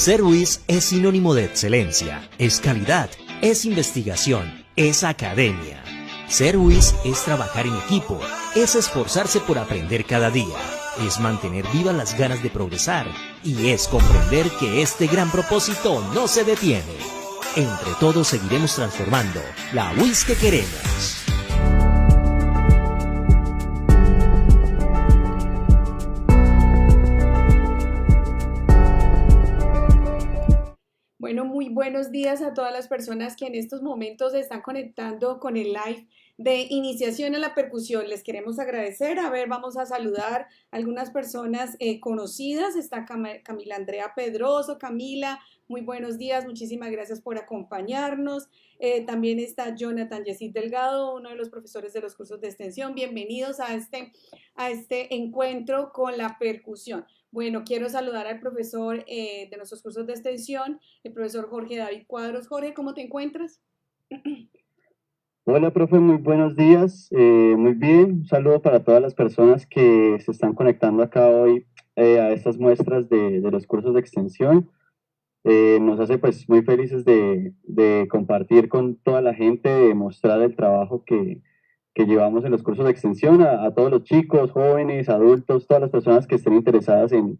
Ser Ruiz es sinónimo de excelencia, es calidad, es investigación, es academia. Ser Ruiz es trabajar en equipo, es esforzarse por aprender cada día, es mantener vivas las ganas de progresar y es comprender que este gran propósito no se detiene. Entre todos seguiremos transformando la UIS que queremos. Bueno, muy buenos días a todas las personas que en estos momentos se están conectando con el live de iniciación a la percusión. Les queremos agradecer. A ver, vamos a saludar a algunas personas conocidas. Está Camila Andrea Pedroso. Camila, muy buenos días. Muchísimas gracias por acompañarnos. También está Jonathan Yesid Delgado, uno de los profesores de los cursos de extensión. Bienvenidos a este encuentro con la percusión. Bueno, quiero saludar al profesor de nuestros cursos de extensión, el profesor Jorge David Cuadros. Jorge, ¿cómo te encuentras? Hola, profe, muy buenos días. Muy bien, un saludo para todas las personas que se están conectando acá hoy a estas muestras de los cursos de extensión. Nos hace pues muy felices de compartir con toda la gente, de mostrar el trabajo que llevamos en los cursos de extensión a todos los chicos, jóvenes, adultos, todas las personas que estén interesadas en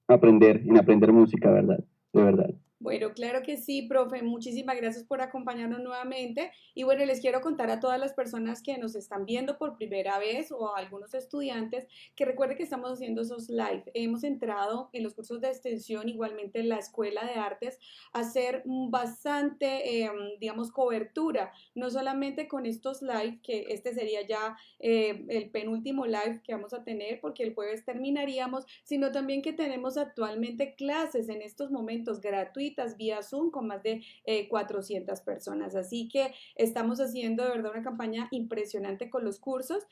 aprender música, ¿verdad? De verdad. Bueno, claro que sí, profe. Muchísimas gracias por acompañarnos nuevamente. Y bueno, les quiero contar a todas las personas que nos están viendo por primera vez o a algunos estudiantes que recuerden que estamos haciendo esos live. Hemos entrado en los cursos de extensión, igualmente en la Escuela de Artes, a hacer bastante, digamos, cobertura, no solamente con estos live, que este sería ya el penúltimo live que vamos a tener porque el jueves terminaríamos, sino también que tenemos actualmente clases en estos momentos gratuitas vía Zoom con más de 400 personas. Así que estamos haciendo de verdad una campaña impresionante con los cursos,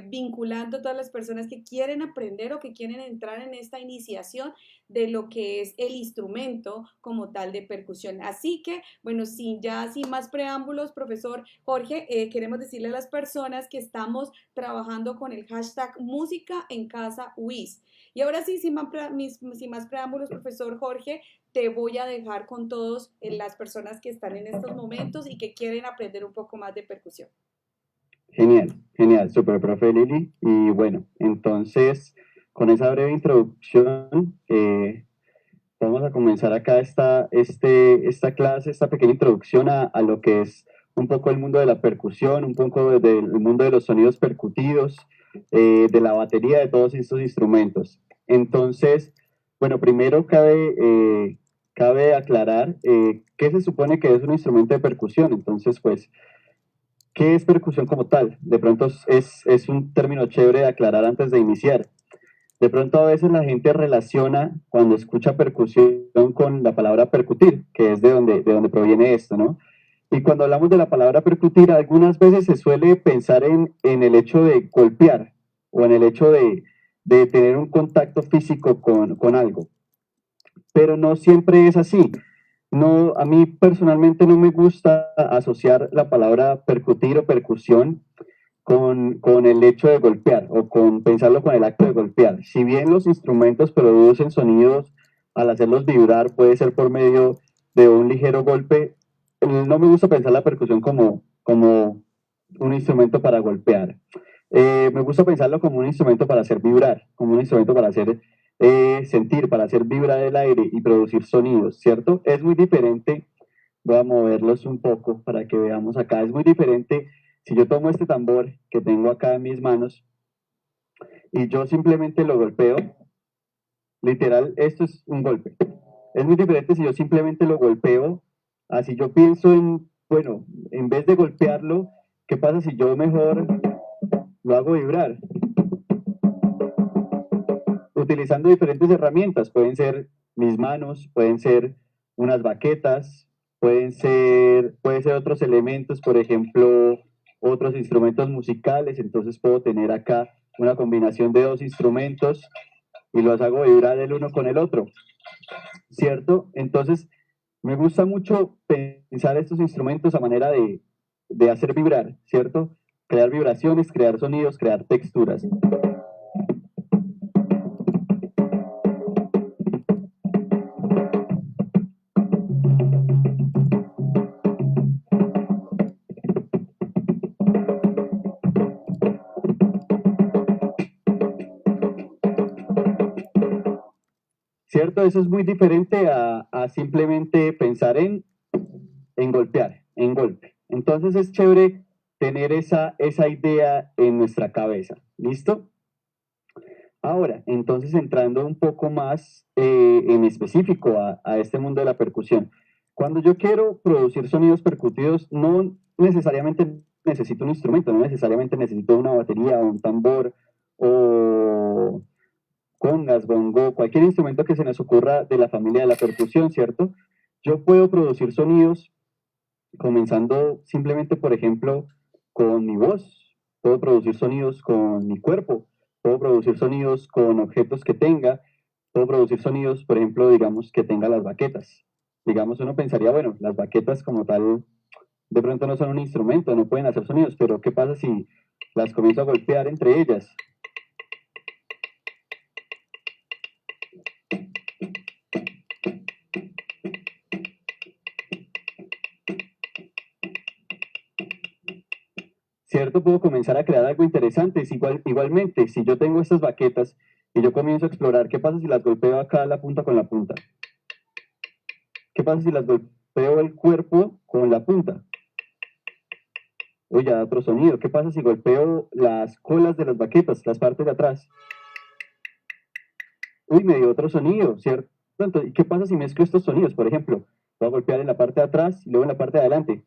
vinculando a todas las personas que quieren aprender o que quieren entrar en esta iniciación de lo que es el instrumento como tal de percusión. Así que, bueno, sin más preámbulos, profesor Jorge, queremos decirle a las personas que estamos trabajando con el hashtag Música en Casa UIS. Y ahora sí, sin más preámbulos, profesor Jorge, te voy a dejar con todas las personas que están en estos momentos y que quieren aprender un poco más de percusión. Genial, genial, super profe Lili. Y bueno, entonces, con esa breve introducción, vamos a comenzar acá esta clase, esta pequeña introducción a lo que es un poco el mundo de la percusión, un poco del mundo de los sonidos percutidos, de la batería, de todos estos instrumentos. Entonces, bueno, primero cabe aclarar qué se supone que es un instrumento de percusión. Entonces, pues, ¿qué es percusión como tal? De pronto es un término chévere de aclarar antes de iniciar. De pronto a veces la gente relaciona cuando escucha percusión con la palabra percutir, que es de donde proviene esto, ¿no? Y cuando hablamos de la palabra percutir, algunas veces se suele pensar en el hecho de golpear o en el hecho de tener un contacto físico con algo. Pero no siempre es así. No, a mí personalmente no me gusta asociar la palabra percutir o percusión con el hecho de golpear o con pensarlo con el acto de golpear. Si bien los instrumentos producen sonidos al hacerlos vibrar, puede ser por medio de un ligero golpe, no me gusta pensar la percusión como un instrumento para golpear. Me gusta pensarlo como un instrumento para hacer vibrar, como un instrumento para hacer sentir, para hacer vibrar el aire y producir sonidos, ¿cierto? Es muy diferente, voy a moverlos un poco para que veamos acá, es muy diferente si yo tomo este tambor que tengo acá en mis manos y yo simplemente lo golpeo, literal, esto es un golpe. Es muy diferente si yo simplemente lo golpeo, así yo pienso bueno, en vez de golpearlo, ¿qué pasa si yo mejor lo hago vibrar? Utilizando diferentes herramientas, pueden ser mis manos, pueden ser unas baquetas, puede ser otros elementos, por ejemplo, otros instrumentos musicales. Entonces puedo tener acá una combinación de dos instrumentos y los hago vibrar el uno con el otro, ¿cierto? Entonces me gusta mucho pensar estos instrumentos a manera de hacer vibrar, ¿cierto? Crear vibraciones, crear sonidos, crear texturas. ¿cierto? Eso es muy diferente a simplemente pensar en golpear, en golpe. Entonces es chévere tener esa idea en nuestra cabeza, ¿listo? Ahora, entonces entrando un poco más en específico a este mundo de la percusión. Cuando yo quiero producir sonidos percutidos, no necesariamente necesito un instrumento, no necesariamente necesito una batería o un tambor o congas, bongo, cualquier instrumento que se nos ocurra de la familia de la percusión, ¿cierto? Yo puedo producir sonidos comenzando simplemente, por ejemplo, con mi voz. Puedo producir sonidos con mi cuerpo, puedo producir sonidos con objetos que tenga, puedo producir sonidos, por ejemplo, digamos, que tenga las baquetas. Digamos, uno pensaría, bueno, las baquetas como tal, de pronto no son un instrumento, no pueden hacer sonidos, pero ¿qué pasa si las comienzo a golpear entre ellas? ¿Cierto? Puedo comenzar a crear algo interesante. Igualmente, si yo tengo estas baquetas y yo comienzo a explorar, ¿qué pasa si las golpeo acá la punta con la punta? ¿Qué pasa si las golpeo el cuerpo con la punta? Uy, ya da otro sonido. ¿Qué pasa si golpeo las colas de las baquetas, las partes de atrás? Uy, me dio otro sonido, ¿cierto? Entonces, ¿qué pasa si mezclo estos sonidos? Por ejemplo, voy a golpear en la parte de atrás y luego en la parte de adelante.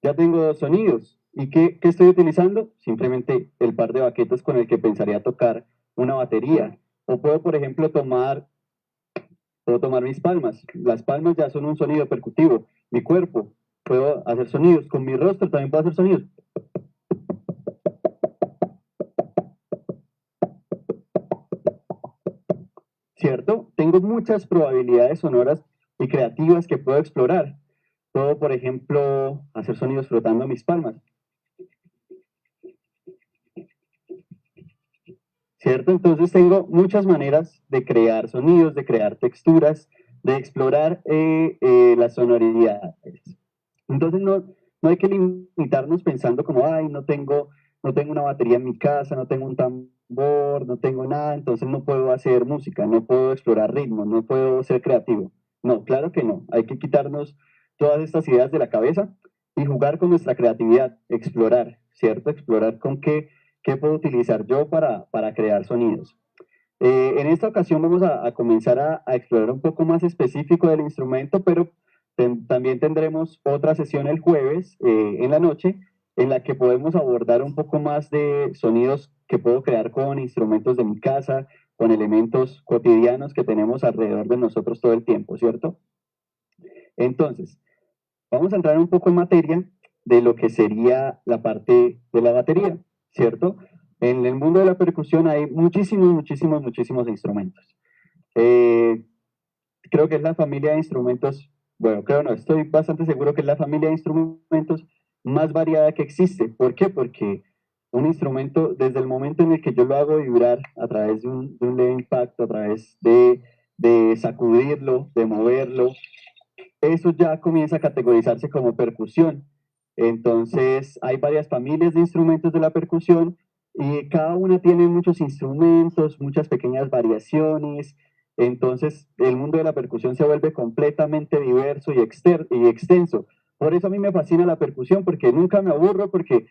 Ya tengo dos sonidos. ¿Y qué estoy utilizando? Simplemente el par de baquetas con el que pensaría tocar una batería. O puedo, por ejemplo, puedo tomar mis palmas. Las palmas ya son un sonido percutivo. Mi cuerpo, puedo hacer sonidos. Con mi rostro también puedo hacer sonidos. ¿Cierto? Tengo muchas probabilidades sonoras y creativas que puedo explorar. Puedo, por ejemplo, hacer sonidos frotando mis palmas. ¿Cierto? Entonces tengo muchas maneras de crear sonidos, de crear texturas, de explorar las sonoridades. Entonces no hay que limitarnos pensando como, ay, no tengo una batería en mi casa, no tengo un tambor, no tengo nada, entonces no puedo hacer música, no puedo explorar ritmos, no puedo ser creativo. No, claro que no. Hay que quitarnos todas estas ideas de la cabeza y jugar con nuestra creatividad, explorar, ¿cierto? Explorar con qué puedo utilizar yo para crear sonidos. En esta ocasión vamos a comenzar a explorar un poco más específico del instrumento, pero también tendremos otra sesión el jueves en la noche en la que podemos abordar un poco más de sonidos que puedo crear con instrumentos de mi casa, con elementos cotidianos que tenemos alrededor de nosotros todo el tiempo, ¿cierto? Entonces, vamos a entrar un poco en materia de lo que sería la parte de la batería, ¿cierto? En el mundo de la percusión hay muchísimos instrumentos. Creo que es la familia de instrumentos, bueno, creo no, estoy bastante seguro que es la familia de instrumentos más variada que existe. ¿Por qué? Porque un instrumento, desde el momento en el que yo lo hago vibrar a través de un leve impacto, a través de sacudirlo, de moverlo, eso ya comienza a categorizarse como percusión. Entonces, hay varias familias de instrumentos de la percusión y cada una tiene muchos instrumentos, muchas pequeñas variaciones. Entonces, el mundo de la percusión se vuelve completamente diverso y extenso. Por eso a mí me fascina la percusión, porque nunca me aburro, porque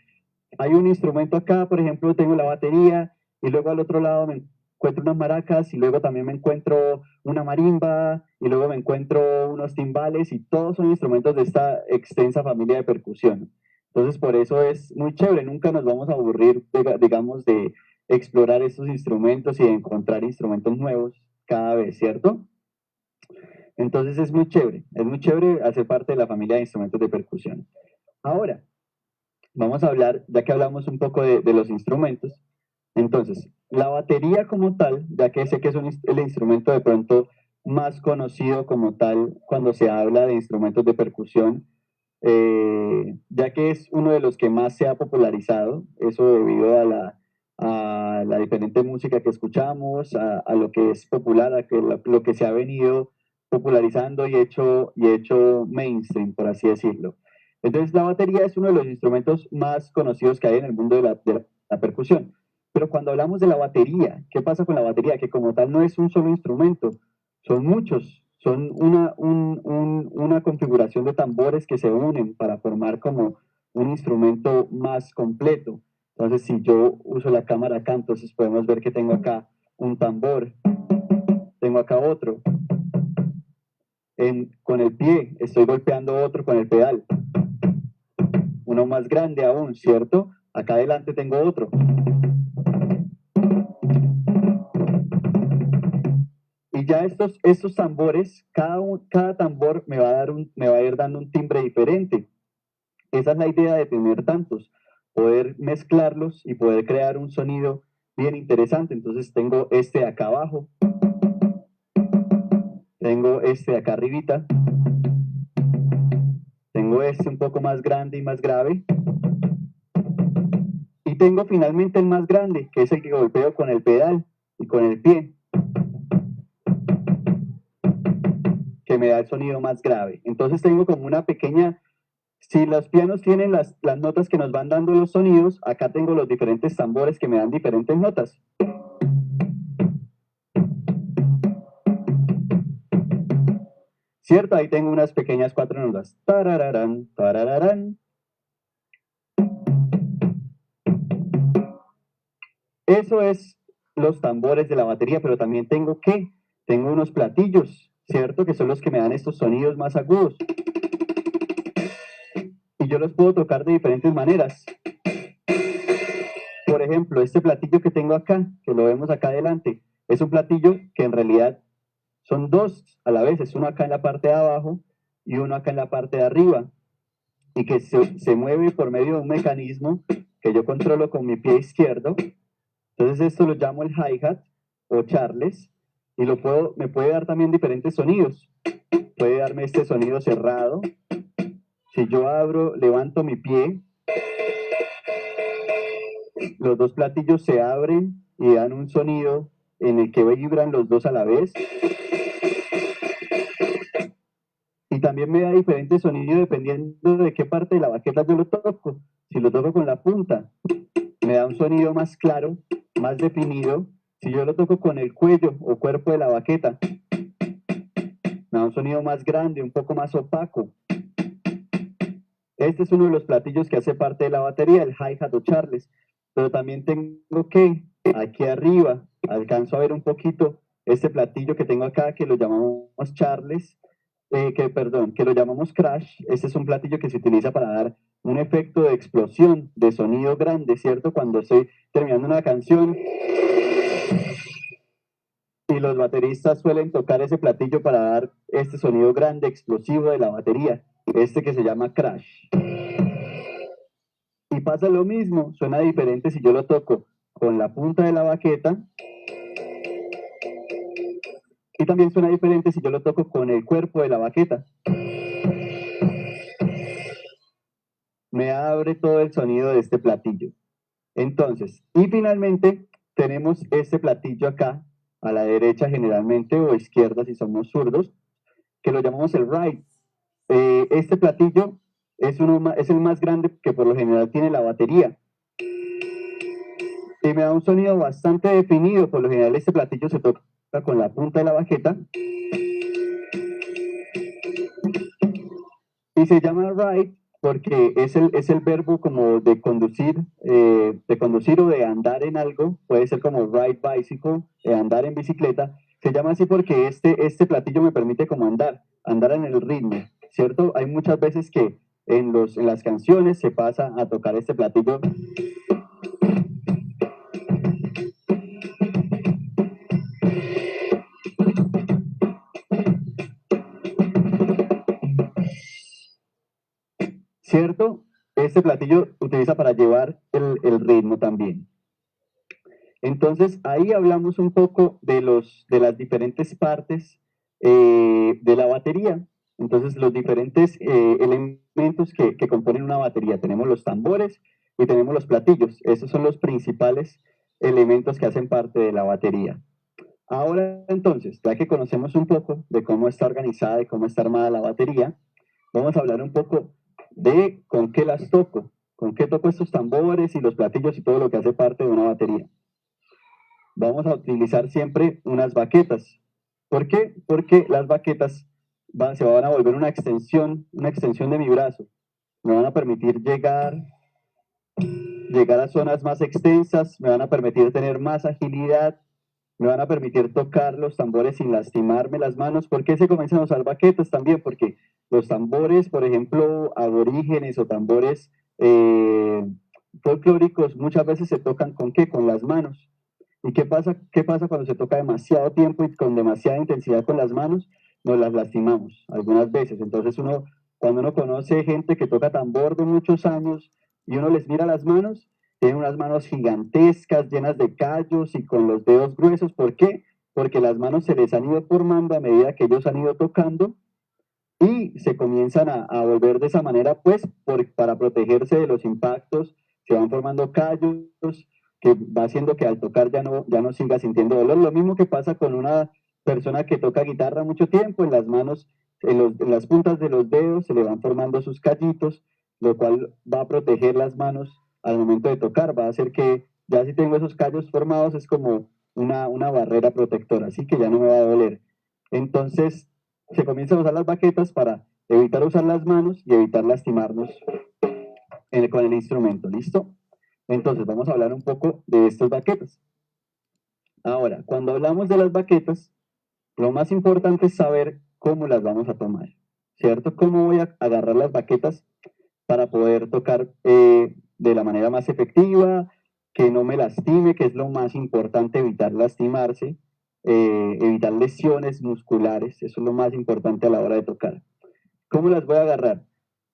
hay un instrumento acá, por ejemplo, tengo la batería y luego al otro lado me encuentro unas maracas y luego también me encuentro una marimba y luego me encuentro unos timbales y todos son instrumentos de esta extensa familia de percusión. Entonces por eso es muy chévere, nunca nos vamos a aburrir, digamos, de explorar estos instrumentos y de encontrar instrumentos nuevos cada vez, ¿cierto? Entonces es muy chévere hacer parte de la familia de instrumentos de percusión. Ahora, vamos a hablar, ya que hablamos un poco de los instrumentos, entonces, la batería como tal, ya que sé que es el instrumento de pronto más conocido como tal cuando se habla de instrumentos de percusión, ya que es uno de los que más se ha popularizado, eso debido a la diferente música que escuchamos, a lo que es popular, lo que se ha venido popularizando y hecho mainstream, por así decirlo. Entonces, la batería es uno de los instrumentos más conocidos que hay en el mundo de la percusión. Pero cuando hablamos de la batería, ¿qué pasa con la batería? Que como tal no es un solo instrumento, son muchos, son una configuración de tambores que se unen para formar como un instrumento más completo. Entonces, si yo uso la cámara acá, entonces podemos ver que tengo acá un tambor, tengo acá otro. Con el pie estoy golpeando otro con el pedal. Uno más grande aún, ¿cierto? Acá adelante tengo otro. Y ya estos tambores, cada tambor me va a ir dando un timbre diferente. Esa es la idea de tener tantos, poder mezclarlos y poder crear un sonido bien interesante. Entonces tengo este de acá abajo, tengo este de acá arribita, tengo este un poco más grande y más grave, y tengo finalmente el más grande, que es el que golpeo con el pedal y con el pie, que me da el sonido más grave. Entonces tengo como una pequeña... Si los pianos tienen las notas que nos van dando los sonidos, acá tengo los diferentes tambores que me dan diferentes notas. ¿Cierto? Ahí tengo unas pequeñas 4 notas. Tarararán, tarararán. Eso es los tambores de la batería, pero también tengo unos platillos, ¿cierto? Que son los que me dan estos sonidos más agudos. Y yo los puedo tocar de diferentes maneras. Por ejemplo, este platillo que tengo acá, que lo vemos acá adelante, es un platillo que en realidad son dos a la vez, es uno acá en la parte de abajo y uno acá en la parte de arriba, y que se mueve por medio de un mecanismo que yo controlo con mi pie izquierdo. Entonces esto lo llamo el hi-hat o charles, y me puede dar también diferentes sonidos. Puede darme este sonido cerrado. Si yo levanto mi pie, los dos platillos se abren y dan un sonido en el que vibran los dos a la vez. Y también me da diferentes sonidos dependiendo de qué parte de la baqueta yo lo toco. Si lo toco con la punta, me da un sonido más claro, más definido. Si yo lo toco con el cuello o cuerpo de la baqueta, me da un sonido más grande, un poco más opaco. Este es uno de los platillos que hace parte de la batería, el hi-hat o charles. Pero también tengo aquí arriba, alcanzo a ver un poquito este platillo que tengo acá, que lo llamamos charles, que lo llamamos crash. Este es un platillo que se utiliza para dar un efecto de explosión, de sonido grande, ¿cierto? Cuando estoy terminando una canción y los bateristas suelen tocar ese platillo para dar este sonido grande, explosivo de la batería, este que se llama crash. Y pasa lo mismo, suena diferente si yo lo toco con la punta de la baqueta, y también suena diferente si yo lo toco con el cuerpo de la baqueta. Me abre todo el sonido de este platillo. Entonces, y finalmente tenemos este platillo acá, a la derecha generalmente, o izquierda si somos zurdos, que lo llamamos el right. Este platillo es el más grande que por lo general tiene la batería. Y me da un sonido bastante definido. Por lo general este platillo se toca con la punta de la baqueta. Y se llama ride porque es el verbo como de conducir o de andar en algo. Puede ser como ride bicycle, andar en bicicleta. Se llama así porque este platillo me permite como andar en el ritmo, ¿cierto? Hay muchas veces que en las canciones se pasa a tocar este platillo. ¿Cierto? Este platillo utiliza para llevar el ritmo también. Entonces, ahí hablamos un poco de las diferentes partes de la batería. Entonces, los diferentes elementos que componen una batería. Tenemos los tambores y tenemos los platillos. Esos son los principales elementos que hacen parte de la batería. Ahora entonces, ya que conocemos un poco de cómo está organizada y cómo está armada la batería, vamos a hablar un poco de con qué las toco, con qué toco estos tambores y los platillos y todo lo que hace parte de una batería. Vamos a utilizar siempre unas baquetas. ¿Por qué? Porque las baquetas se van a volver una extensión de mi brazo. Me van a permitir llegar a zonas más extensas, me van a permitir tener más agilidad, me van a permitir tocar los tambores sin lastimarme las manos. ¿Por qué se comienzan a usar baquetas también? Porque los tambores, por ejemplo, aborígenes o tambores folclóricos, muchas veces se tocan ¿con qué? Con las manos. ¿Y qué pasa cuando se toca demasiado tiempo y con demasiada intensidad con las manos? Nos las lastimamos algunas veces. Entonces cuando uno conoce gente que toca tambor de muchos años y uno les mira las manos, tienen unas manos gigantescas, llenas de callos y con los dedos gruesos. ¿Por qué? Porque las manos se les han ido formando a medida que ellos han ido tocando y se comienzan a volver de esa manera, pues, para protegerse de los impactos, se van formando callos, que va haciendo que al tocar ya no siga sintiendo dolor. Lo mismo que pasa con una persona que toca guitarra mucho tiempo, en las manos, en las puntas de los dedos se le van formando sus callitos, lo cual va a proteger las manos al momento de tocar, va a hacer que ya si tengo esos callos formados es como una barrera protectora, así que ya no me va a doler. Entonces, se comienzan a usar las baquetas para evitar usar las manos y evitar lastimarnos con el instrumento, ¿listo? Entonces vamos a hablar un poco de estas baquetas. Ahora, cuando hablamos de las baquetas, lo más importante es saber cómo las vamos a tomar, ¿cierto? ¿Cómo voy a agarrar las baquetas para poder tocar de la manera más efectiva, que no me lastime, que es lo más importante, evitar lastimarse, evitar lesiones musculares, eso es lo más importante a la hora de tocar. ¿Cómo las voy a agarrar?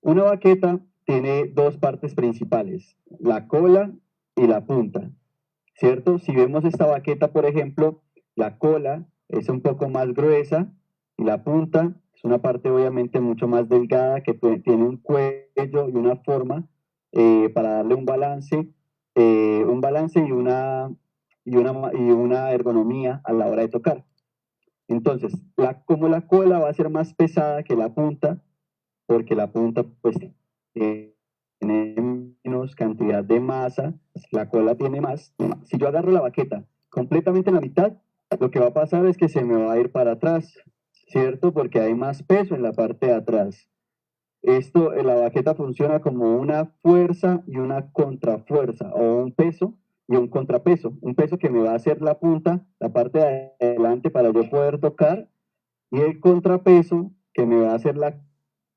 Una baqueta tiene dos partes principales, la cola y la punta, ¿cierto? Si vemos esta baqueta, por ejemplo, la cola es un poco más gruesa y la punta es una parte obviamente mucho más delgada que tiene un cuello y una forma para darle un balance y una ergonomía a la hora de tocar. Entonces, como la cola va a ser más pesada que la punta, porque la punta pues tiene menos cantidad de masa, la cola tiene más. Si yo agarro la baqueta completamente en la mitad, lo que va a pasar es que se me va a ir para atrás, ¿cierto? Porque hay más peso en la parte de atrás. La baqueta funciona como una fuerza y una contrafuerza, o un peso y un contrapeso. Un peso que me va a hacer la punta, la parte de adelante para yo poder tocar, y el contrapeso que me va a hacer la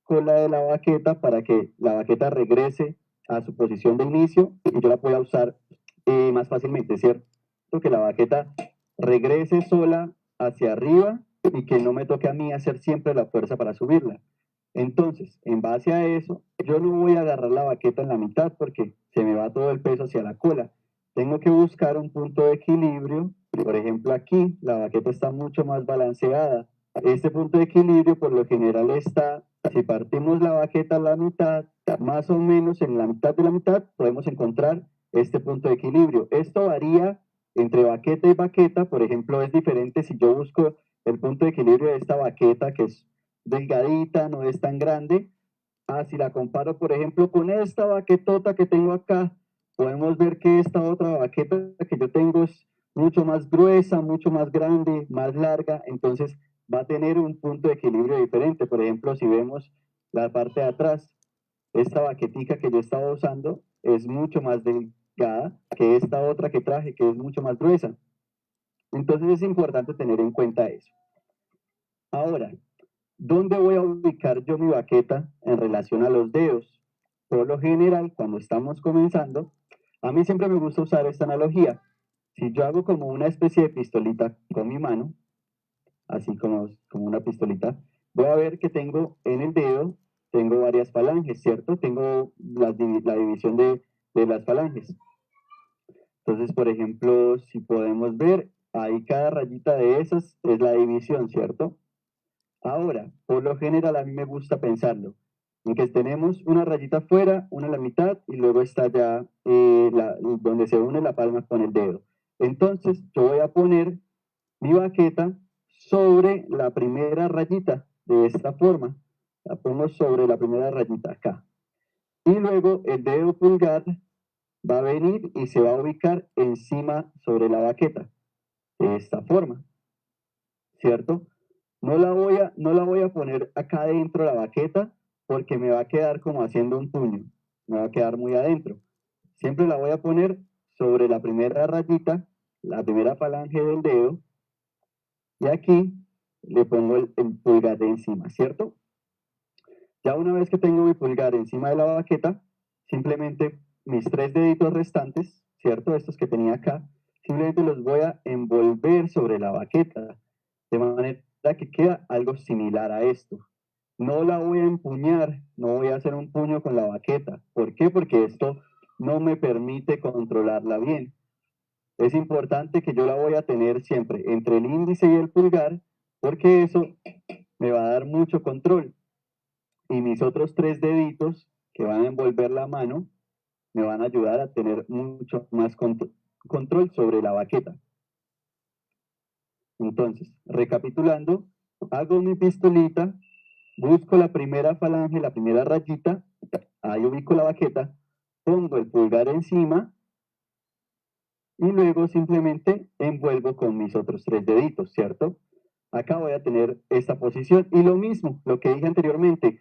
cola de la baqueta para que la baqueta regrese a su posición de inicio y yo la pueda usar más fácilmente, ¿cierto? Que la baqueta regrese sola hacia arriba y que no me toque a mí hacer siempre la fuerza para subirla. Entonces, en base a eso, yo no voy a agarrar la baqueta en la mitad porque se me va todo el peso hacia la cola. Tengo que buscar un punto de equilibrio. Por ejemplo, aquí la baqueta está mucho más balanceada. Este punto de equilibrio por lo general está, si partimos la baqueta a la mitad, más o menos en la mitad de la mitad podemos encontrar este punto de equilibrio. Esto varía entre baqueta y baqueta. Por ejemplo, es diferente si yo busco el punto de equilibrio de esta baqueta que es delgadita, no es tan grande. Si la comparo, por ejemplo, con esta baquetota que tengo acá, podemos ver que esta otra baqueta que yo tengo es mucho más gruesa, mucho más grande, más larga, entonces va a tener un punto de equilibrio diferente. Por ejemplo, si vemos la parte de atrás, esta baquetica que yo estaba usando es mucho más delgada que esta otra que traje, que es mucho más gruesa. Entonces es importante tener en cuenta eso. Ahora, ¿dónde voy a ubicar yo mi baqueta en relación a los dedos? Por lo general, cuando estamos comenzando, a mí siempre me gusta usar esta analogía. Si yo hago como una especie de pistolita con mi mano, así como una pistolita, voy a ver que tengo en el dedo, tengo varias falanges, ¿cierto? Tengo la división de las falanges. Entonces, por ejemplo, si podemos ver, ahí cada rayita de esas es la división, ¿cierto? Ahora, por lo general a mí me gusta pensarlo, en que tenemos una rayita afuera, una a la mitad y luego está ya donde se une la palma con el dedo. Entonces yo voy a poner mi baqueta sobre la primera rayita, de esta forma. La pongo sobre la primera rayita acá. Y luego el dedo pulgar va a venir y se va a ubicar encima sobre la baqueta, de esta forma, ¿cierto? No la voy a poner acá dentro de la baqueta porque me va a quedar como haciendo un puño, me va a quedar muy adentro. Siempre la voy a poner sobre la primera rayita, la primera falange del dedo, y aquí le pongo el pulgar de encima, ¿cierto? Ya una vez que tengo mi pulgar encima de la baqueta, simplemente mis 3 deditos restantes, ¿cierto? Estos que tenía acá, simplemente los voy a envolver sobre la baqueta, de manera que queda algo similar a esto. No la voy a empuñar, no voy a hacer un puño con la baqueta. ¿Por qué? Porque esto no me permite controlarla bien. Es importante que yo la voy a tener siempre entre el índice y el pulgar, porque eso me va a dar mucho control. Y mis otros 3 deditos que van a envolver la mano me van a ayudar a tener mucho más control sobre la baqueta. Entonces, recapitulando, hago mi pistolita, busco la primera falange, la primera rayita, ahí ubico la baqueta, pongo el pulgar encima y luego simplemente envuelvo con mis otros 3 deditos, ¿cierto? Acá voy a tener esta posición y lo mismo, lo que dije anteriormente,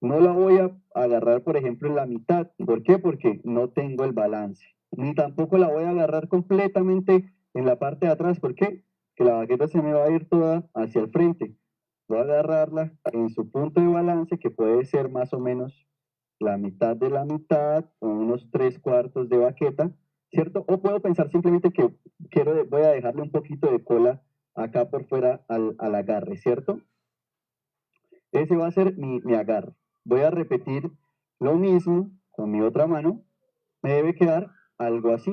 no la voy a agarrar, por ejemplo, en la mitad. ¿Por qué? Porque no tengo el balance. Ni tampoco la voy a agarrar completamente en la parte de atrás. ¿Por qué? Que la baqueta se me va a ir toda hacia el frente. Voy a agarrarla en su punto de balance, que puede ser más o menos la mitad de la mitad o unos 3/4 de baqueta, ¿cierto? O puedo pensar simplemente que voy a dejarle un poquito de cola acá por fuera al agarre, ¿cierto? Ese va a ser mi agarre. Voy a repetir lo mismo con mi otra mano. Me debe quedar algo así,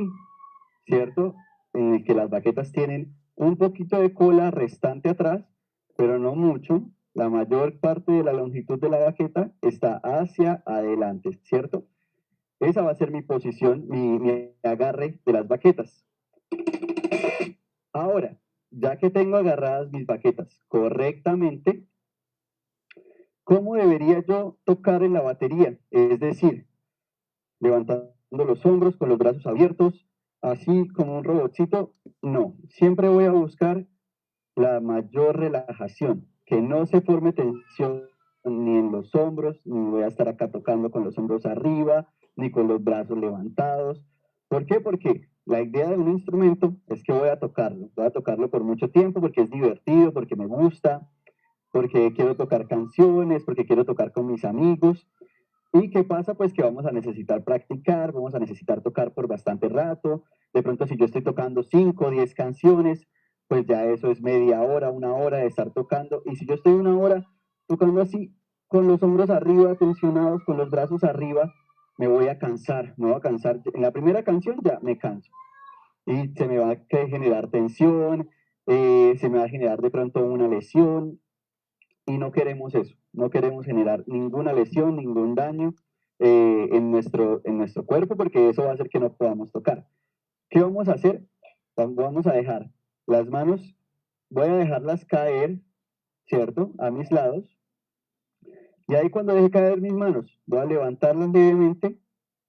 ¿cierto? En el que las baquetas tienen un poquito de cola restante atrás, pero no mucho. La mayor parte de la longitud de la baqueta está hacia adelante, ¿cierto? Esa va a ser mi posición, mi agarre de las baquetas. Ahora, ya que tengo agarradas mis baquetas correctamente, ¿cómo debería yo tocar en la batería? Es decir, levantando los hombros con los brazos abiertos, así como un robotcito. No, siempre voy a buscar la mayor relajación, que no se forme tensión ni en los hombros, ni voy a estar acá tocando con los hombros arriba, ni con los brazos levantados. ¿Por qué? Porque la idea de un instrumento es que voy a tocarlo por mucho tiempo, porque es divertido, porque me gusta, porque quiero tocar canciones, porque quiero tocar con mis amigos. ¿Y qué pasa? Pues que vamos a necesitar practicar, vamos a necesitar tocar por bastante rato. De pronto, si yo estoy tocando 5 o 10 canciones, pues ya eso es media hora, una hora de estar tocando. Y si yo estoy una hora tocando así, con los hombros arriba, tensionados, con los brazos arriba, me voy a cansar, me voy a cansar. En la primera canción ya me canso. Y se me va a generar tensión, se me va a generar de pronto una lesión, y no queremos eso, no queremos generar ninguna lesión, ningún daño en nuestro cuerpo, porque eso va a hacer que no podamos tocar. ¿Qué vamos a hacer? Vamos a dejar las manos, voy a dejarlas caer, ¿cierto? A mis lados, y ahí cuando deje caer mis manos, voy a levantarlas levemente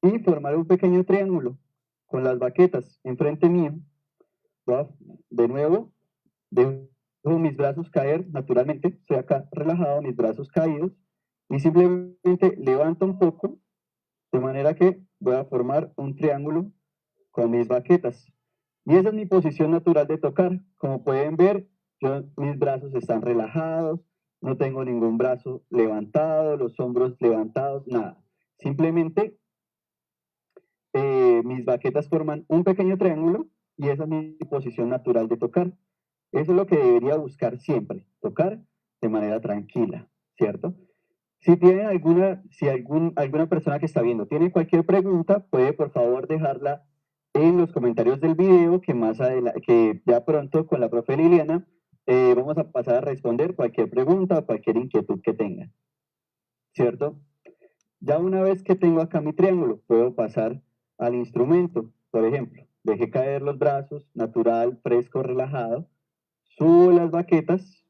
y formar un pequeño triángulo con las baquetas enfrente mío. Voy a, de nuevo, dejo mis brazos caer naturalmente, estoy acá relajado, mis brazos caídos, y simplemente levanto un poco, de manera que voy a formar un triángulo con mis baquetas. Y esa es mi posición natural de tocar. Como pueden ver, mis brazos están relajados, no tengo ningún brazo levantado, los hombros levantados, nada. Simplemente mis baquetas forman un pequeño triángulo y esa es mi posición natural de tocar. Eso es lo que debería buscar siempre, tocar de manera tranquila, ¿cierto? Si tienen alguna persona que está viendo tiene cualquier pregunta, puede por favor dejarla en los comentarios del video, que más adelante, que ya pronto con la profe Liliana vamos a pasar a responder cualquier pregunta o cualquier inquietud que tengan, ¿cierto? Ya una vez que tengo acá mi triángulo, puedo pasar al instrumento. Por ejemplo, dejé caer los brazos, natural, fresco, relajado, subo las baquetas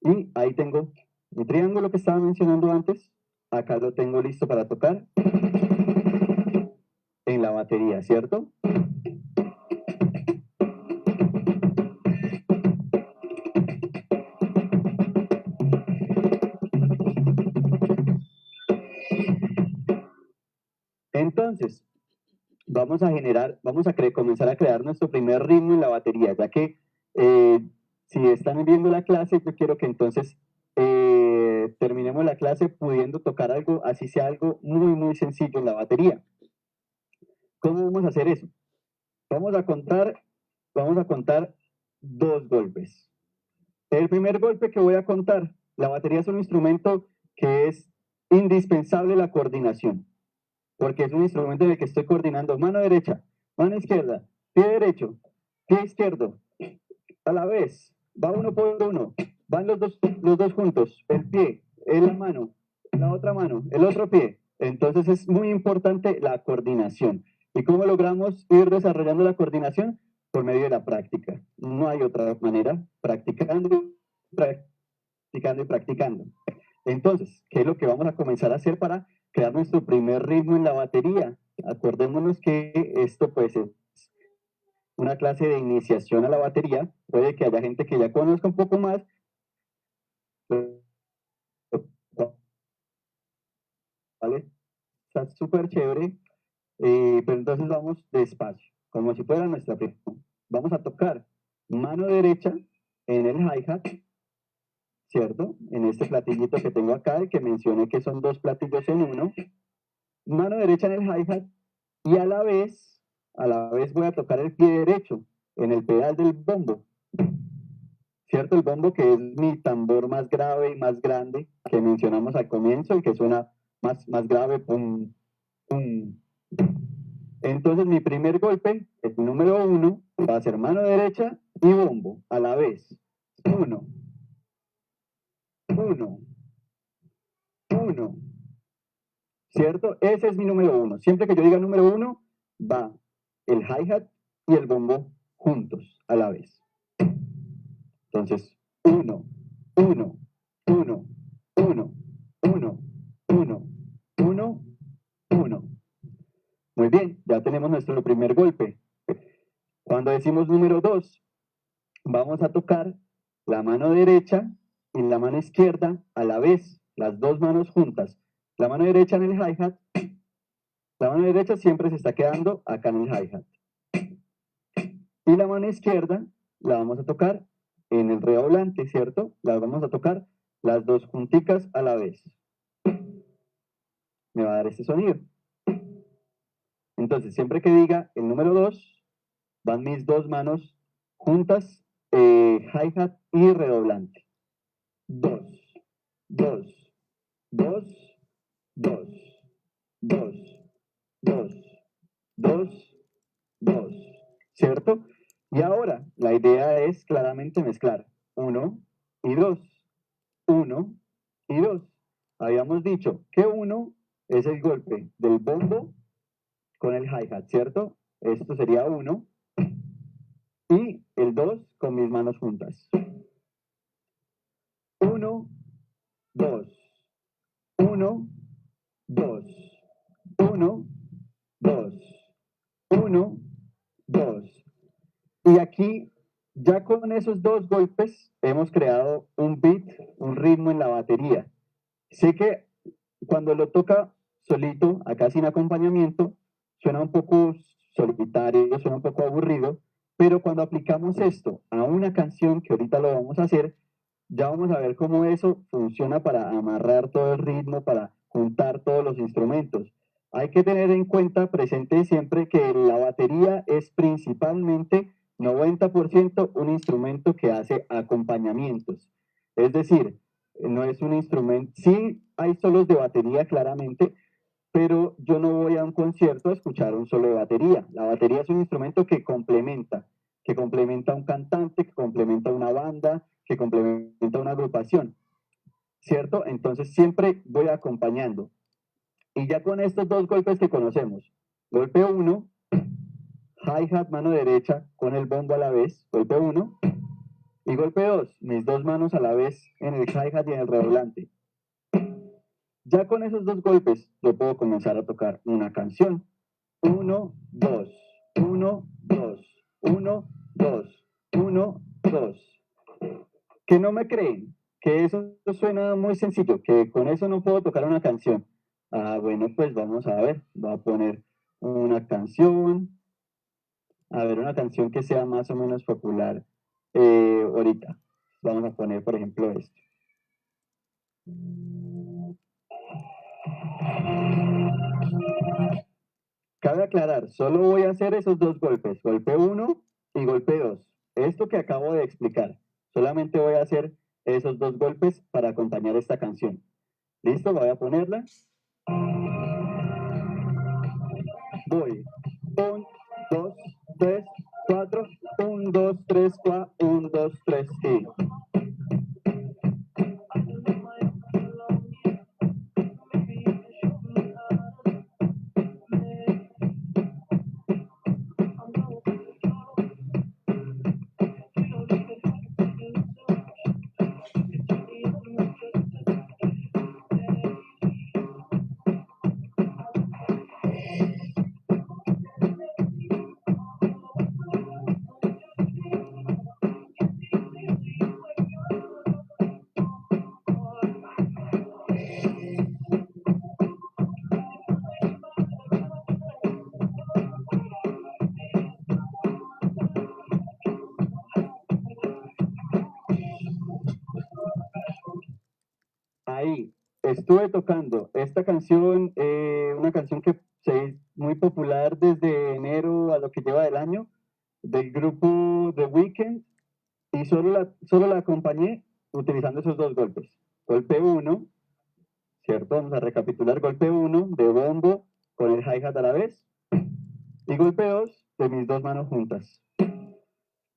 y ahí tengo mi triángulo que estaba mencionando antes. Acá lo tengo listo para tocar en la batería, ¿cierto? Entonces, vamos a comenzar a crear nuestro primer ritmo en la batería, ya que si están viendo la clase, yo quiero que entonces terminemos la clase pudiendo tocar algo, así sea algo muy, muy sencillo en la batería. ¿Cómo vamos a hacer eso? Vamos a contar 2 golpes. El primer golpe que voy a contar, la batería es un instrumento que es indispensable la coordinación, porque es un instrumento en el que estoy coordinando mano derecha, mano izquierda, pie derecho, pie izquierdo, a la vez, va uno por uno, van los dos juntos, el pie, la mano, la otra mano, el otro pie. Entonces es muy importante la coordinación. ¿Y cómo logramos ir desarrollando la coordinación? Por medio de la práctica. No hay otra manera, practicando, practicando y practicando. Entonces, ¿qué es lo que vamos a comenzar a hacer para crear nuestro primer ritmo en la batería? Acordémonos que esto pues es una clase de iniciación a la batería. Puede que haya gente que ya conozca un poco más, ¿vale? Está súper chévere, pero entonces vamos despacio, como si fuera nuestra primera. Vamos a tocar mano derecha en el hi-hat, ¿cierto? En este platillito que tengo acá, el que mencioné que son 2 platillos en uno. Mano derecha en el hi-hat y a la vez voy a tocar el pie derecho en el pedal del bombo, ¿cierto? El bombo, que es mi tambor más grave y más grande que mencionamos al comienzo, el que suena más grave, pum, pum. Entonces mi primer golpe, el número 1, va a ser mano derecha y bombo a la vez. 1, 1, 1, ¿cierto? Ese es mi número 1. Siempre que yo diga número 1, va el hi-hat y el bombo juntos a la vez. Entonces, 1, 1, 1, 1, 1, 1, 1, 1. Muy bien, ya tenemos nuestro primer golpe. Cuando decimos número 2, vamos a tocar la mano derecha y la mano izquierda a la vez, las 2 manos juntas. La mano derecha en el hi-hat, la mano derecha siempre se está quedando acá en el hi-hat. Y la mano izquierda la vamos a tocar en el redoblante, ¿cierto? Las vamos a tocar las 2 junticas a la vez. Me va a dar este sonido. Entonces, siempre que diga el número 2, van mis 2 manos juntas, hi-hat y redoblante. 2, 2, 2, 2, 2, 2, 2, 2, ¿cierto? Y ahora, la idea es claramente mezclar 1 y 2, 1 y 2. Habíamos dicho que 1 es el golpe del bombo con el hi-hat, ¿cierto? Esto sería 1. Y el 2 con mis manos juntas. 1, 2, 1, 2, 1, 2, 1, 2. Y aquí, ya con esos 2 golpes, hemos creado un beat, un ritmo en la batería. Sé que cuando lo toca solito, acá sin acompañamiento, suena un poco solitario, suena un poco aburrido, pero cuando aplicamos esto a una canción, que ahorita lo vamos a hacer, ya vamos a ver cómo eso funciona para amarrar todo el ritmo, para juntar todos los instrumentos. Hay que tener en cuenta, presente siempre, que la batería es principalmente 90% un instrumento que hace acompañamientos. Es decir, no es un instrumento, sí hay solos de batería claramente, pero yo no voy a un concierto a escuchar un solo de batería. La batería es un instrumento que complementa a un cantante, que complementa a una banda, que complementa a una agrupación, ¿cierto? Entonces siempre voy acompañando. Y ya con estos 2 golpes que conocemos, golpe 1, hi-hat, mano derecha, con el bombo a la vez, golpe 1, Y golpe 2, mis dos manos a la vez en el hi-hat y en el redoblante. Ya con esos dos golpes yo puedo comenzar a tocar una canción. 1, 2, 1, 2, 1, 2, 1, 2. Que no me creen, que eso suena muy sencillo, que con eso no puedo tocar una canción. Ah, bueno, pues vamos a ver, voy a poner una canción, a ver, una canción que sea más o menos popular ahorita. Vamos a poner, por ejemplo, esto. Cabe aclarar, solo voy a hacer esos dos golpes, golpe 1 y golpe 2. Esto que acabo de explicar, solamente voy a hacer esos dos golpes para acompañar esta canción. ¿Listo? Voy a ponerla. Voy. 1, 2, 3, 4. 1, 2, 3, 4. 1, 2, 3 y... Ahí estuve tocando esta canción, una canción que se hizo muy popular desde enero a lo que lleva del año, del grupo The Weeknd, y solo la acompañé utilizando esos dos golpes. Golpe 1, ¿cierto? Vamos a recapitular. Golpe 1 de bombo con el hi-hat a la vez, y golpe 2 de mis dos manos juntas.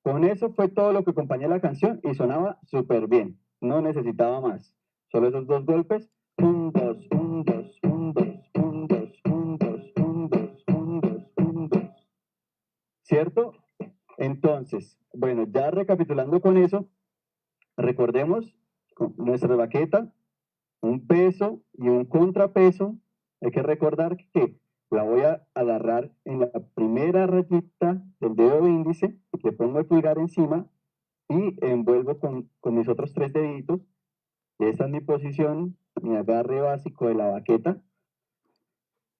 Con eso fue todo lo que acompañé la canción y sonaba súper bien. No necesitaba más. Solo esos dos golpes. 1, 2, 1, 2, 1, 2, 1, 2, 1, 2, 1, 2, 1, 2, 1, 2. ¿Cierto? Entonces, bueno, ya recapitulando con eso, recordemos nuestra baqueta, un peso y un contrapeso. Hay que recordar que la voy a agarrar en la primera rayita del dedo índice, le pongo el pulgar encima y envuelvo con mis otros tres deditos. Y esta es mi posición, mi agarre básico de la baqueta.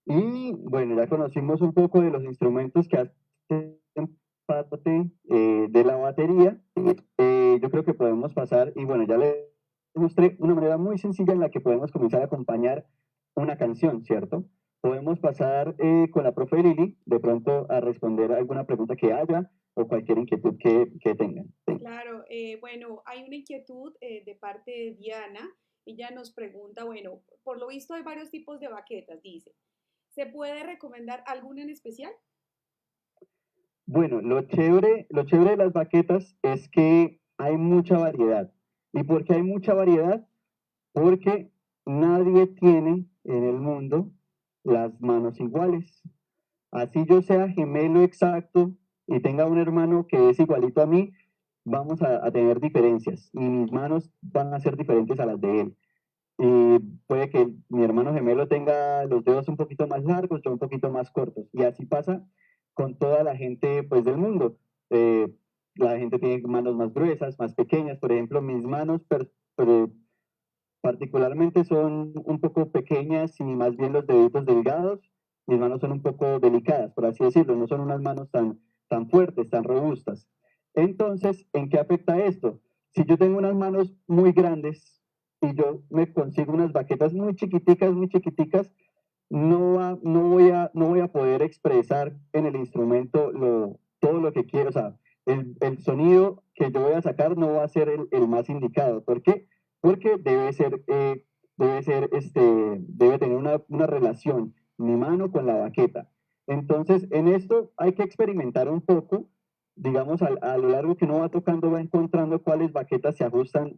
Y bueno, ya conocimos un poco de los instrumentos que hacen parte de la batería. Yo creo que podemos pasar, y bueno, ya les mostré una manera muy sencilla en la que podemos comenzar a acompañar una canción, ¿cierto? Podemos pasar con la profe Lili, de pronto a responder alguna pregunta que haya o cualquier inquietud que tengan. Claro, bueno, hay una inquietud de parte de Diana. Ella nos pregunta, bueno, por lo visto hay varios tipos de baquetas, dice. ¿Se puede recomendar alguna en especial? Bueno, lo chévere de las baquetas es que hay mucha variedad. ¿Y por qué hay mucha variedad? Porque nadie tiene en el mundo las manos iguales. Así yo sea gemelo exacto y tenga un hermano que es igualito a mí, vamos a tener diferencias y mis manos van a ser diferentes a las de él. Y puede que mi hermano gemelo tenga los dedos un poquito más largos, yo un poquito más cortos. Y así pasa con toda la gente pues, del mundo. Eh, la gente tiene manos más gruesas, más pequeñas. Por ejemplo, mis manos particularmente son un poco pequeñas y más bien los deditos delgados. Mis manos son un poco delicadas, por así decirlo. No son unas manos tan fuertes, tan robustas. Entonces, ¿en qué afecta esto? Si yo tengo unas manos muy grandes y yo me consigo unas baquetas muy chiquiticas, no voy a poder expresar en el instrumento todo lo que quiero. O sea, el sonido que yo voy a sacar no va a ser el más indicado. ¿Por qué? Porque debe tener una relación mi mano con la baqueta. Entonces, en esto hay que experimentar un poco, digamos, a lo largo que uno va tocando, va encontrando cuáles baquetas se ajustan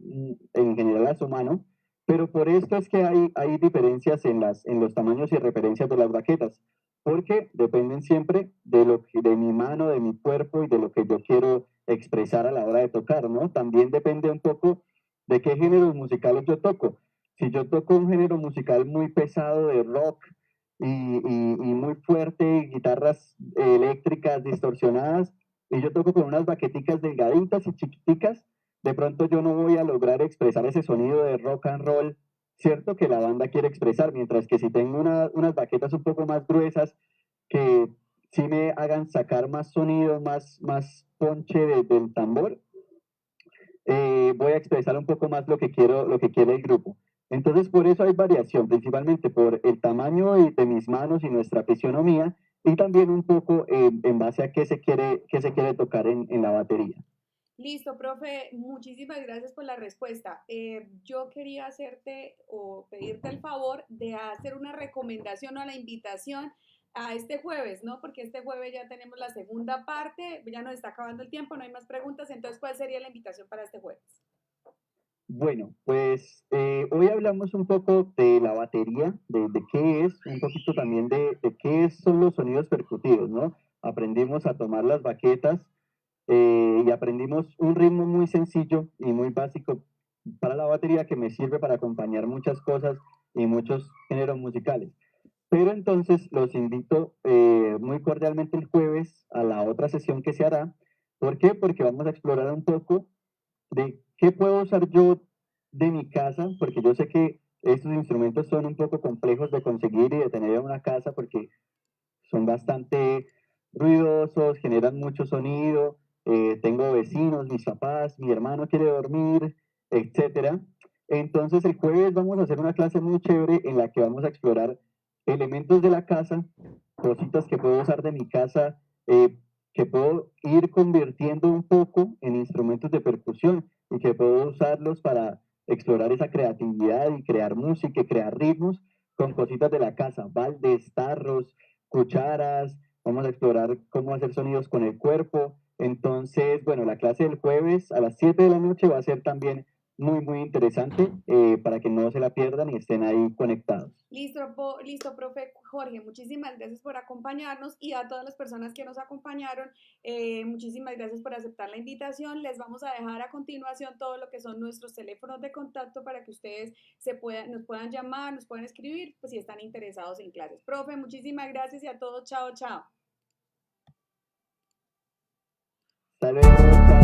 en general a su mano, pero por esto es que hay diferencias en los tamaños y referencias de las baquetas. porque dependen siempre de mi mano, de mi cuerpo y de lo que yo quiero expresar a la hora de tocar, ¿no? También depende un poco de qué géneros musicales yo toco. Si yo toco un género musical muy pesado de rock y muy fuerte, guitarras eléctricas distorsionadas, y yo toco con unas baqueticas delgaditas y chiquiticas, de pronto yo no voy a lograr expresar ese sonido de rock and roll, ¿cierto? Que la banda quiere expresar, mientras que si tengo unas baquetas un poco más gruesas, que sí me hagan sacar más sonido, más ponche del tambor, voy a expresar un poco más lo que quiere el grupo. Entonces, por eso hay variación, principalmente por el tamaño de mis manos y nuestra fisionomía, y también un poco en base a qué se quiere tocar en la batería. Listo, profe, muchísimas gracias por la respuesta. Yo quería hacerte o pedirte el favor de hacer una recomendación o la invitación a este jueves, ¿no? Porque este jueves ya tenemos la segunda parte, ya nos está acabando el tiempo, no hay más preguntas, entonces, ¿cuál sería la invitación para este jueves? Bueno, pues hoy hablamos un poco de la batería, de qué es, un poquito también de qué son los sonidos percutidos, ¿no? Aprendimos a tomar las baquetas y aprendimos un ritmo muy sencillo y muy básico para la batería que me sirve para acompañar muchas cosas y muchos géneros musicales. Pero entonces los invito muy cordialmente el jueves a la otra sesión que se hará. ¿Por qué? Porque vamos a explorar un poco de qué puedo usar yo de mi casa, porque yo sé que estos instrumentos son un poco complejos de conseguir y de tener en una casa porque son bastante ruidosos, generan mucho sonido, tengo vecinos, mis papás, mi hermano quiere dormir, etcétera. Entonces el jueves vamos a hacer una clase muy chévere en la que vamos a explorar elementos de la casa, cositas que puedo usar de mi casa, que puedo ir convirtiendo un poco en instrumentos de percusión y que puedo usarlos para explorar esa creatividad y crear música y crear ritmos con cositas de la casa, baldes, tarros, cucharas, vamos a explorar cómo hacer sonidos con el cuerpo. Entonces, bueno, la clase del jueves a las 7 de la noche va a ser también muy interesante para que no se la pierdan y estén ahí conectados. Listo, profe Jorge, muchísimas gracias por acompañarnos y a todas las personas que nos acompañaron, muchísimas gracias por aceptar la invitación. Les vamos a dejar a continuación todo lo que son nuestros teléfonos de contacto para que ustedes nos puedan llamar, nos puedan escribir, pues si están interesados en clases. Profe, muchísimas gracias y a todos, chao, chao. Hasta luego.